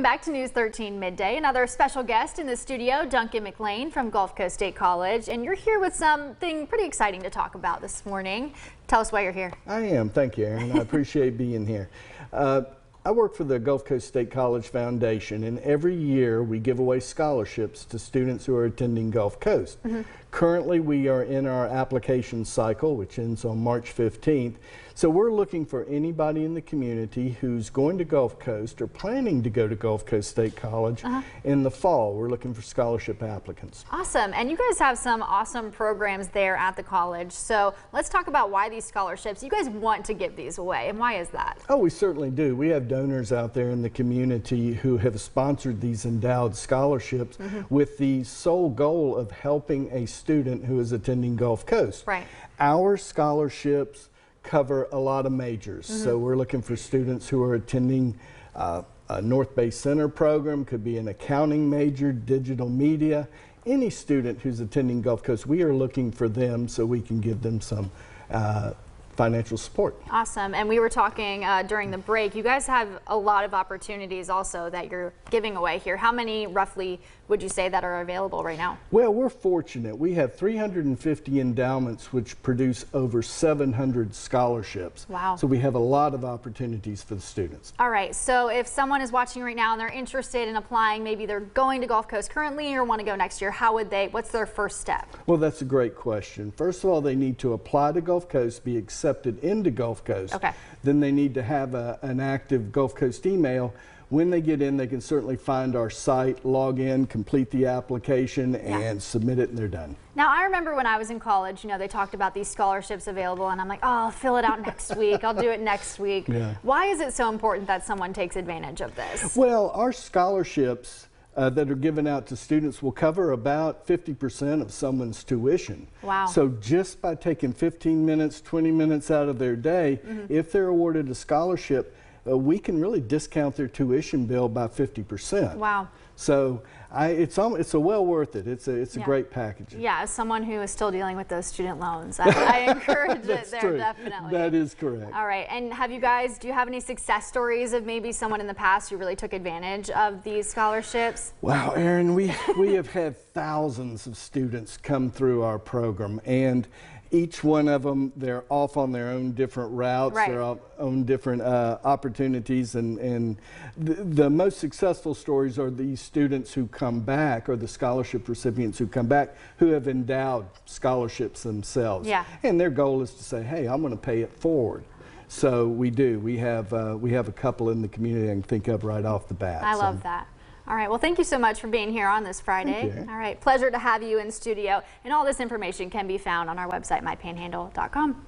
Back to News 13 Midday. Another special guest in the studio, Duncan McLean from Gulf Coast State College, and you're here with something pretty exciting to talk about this morning. Tell us why you're here. I am. Thank you, Erin. I appreciate being here. I work for the Gulf Coast State College Foundation, and every year we give away scholarships to students who are attending Gulf Coast. Currently, we are in our application cycle, which ends on March 15th. So we're looking for anybody in the community who's going to Gulf Coast or planning to go to Gulf Coast State College in the fall. We're looking for scholarship applicants. Awesome. And you guys have some awesome programs there at the college. So let's talk about why these scholarships, you guys want to give these away, and why is that? Oh, we certainly do. We have donors out there in the community who have sponsored these endowed scholarships with the sole goal of helping a student who is attending Gulf Coast. Right. Our scholarships cover a lot of majors. So we're looking for students who are attending a North Bay Center program, could be an accounting major, digital media. Any student who's attending Gulf Coast, we are looking for them so we can give them some financial support. Awesome. And we were talking during the break, you guys have a lot of opportunities also that you're giving away here. How many roughly would you say that are available right now? Well, we're fortunate. We have 350 endowments which produce over 700 scholarships. Wow. So we have a lot of opportunities for the students. All right. So if someone is watching right now and they're interested in applying, maybe they're going to Gulf Coast currently or want to go next year, how would they, what's their first step? Well, that's a great question. First of all, they need to apply to Gulf Coast, be accepted into Gulf Coast. Okay. Then they need to have an active Gulf Coast email. When they get in, they can certainly find our site, log in, complete the application, and submit it, and they're done. Now, I remember when I was in college, you know, they talked about these scholarships available, and I'm like, oh, I'll fill it out next week. I'll do it next week. Why is it so important that someone takes advantage of this? Well, our scholarships that are given out to students will cover about 50% of someone's tuition. Wow. So just by taking 15 minutes, 20 minutes out of their day, if they're awarded a scholarship, we can really discount their tuition bill by 50%. Wow. So it's well worth it. It's a great package. Yeah, as someone who is still dealing with those student loans, I encourage it there, definitely. That is correct. All right, and do you have any success stories of maybe someone in the past who really took advantage of these scholarships? Wow, Erin, we have had thousands of students come through our program, and each one of them, they're off on their own different routes, their own different opportunities, and the most successful stories are these students who come back, or the scholarship recipients who come back, who have endowed scholarships themselves. Yeah. And their goal is to say, hey, I'm going to pay it forward. So we do. We have a couple in the community I can think of right off the bat. I love that. All right, well, thank you so much for being here on this Friday. Thank you. All right, pleasure to have you in studio. And all this information can be found on our website, mypanhandle.com.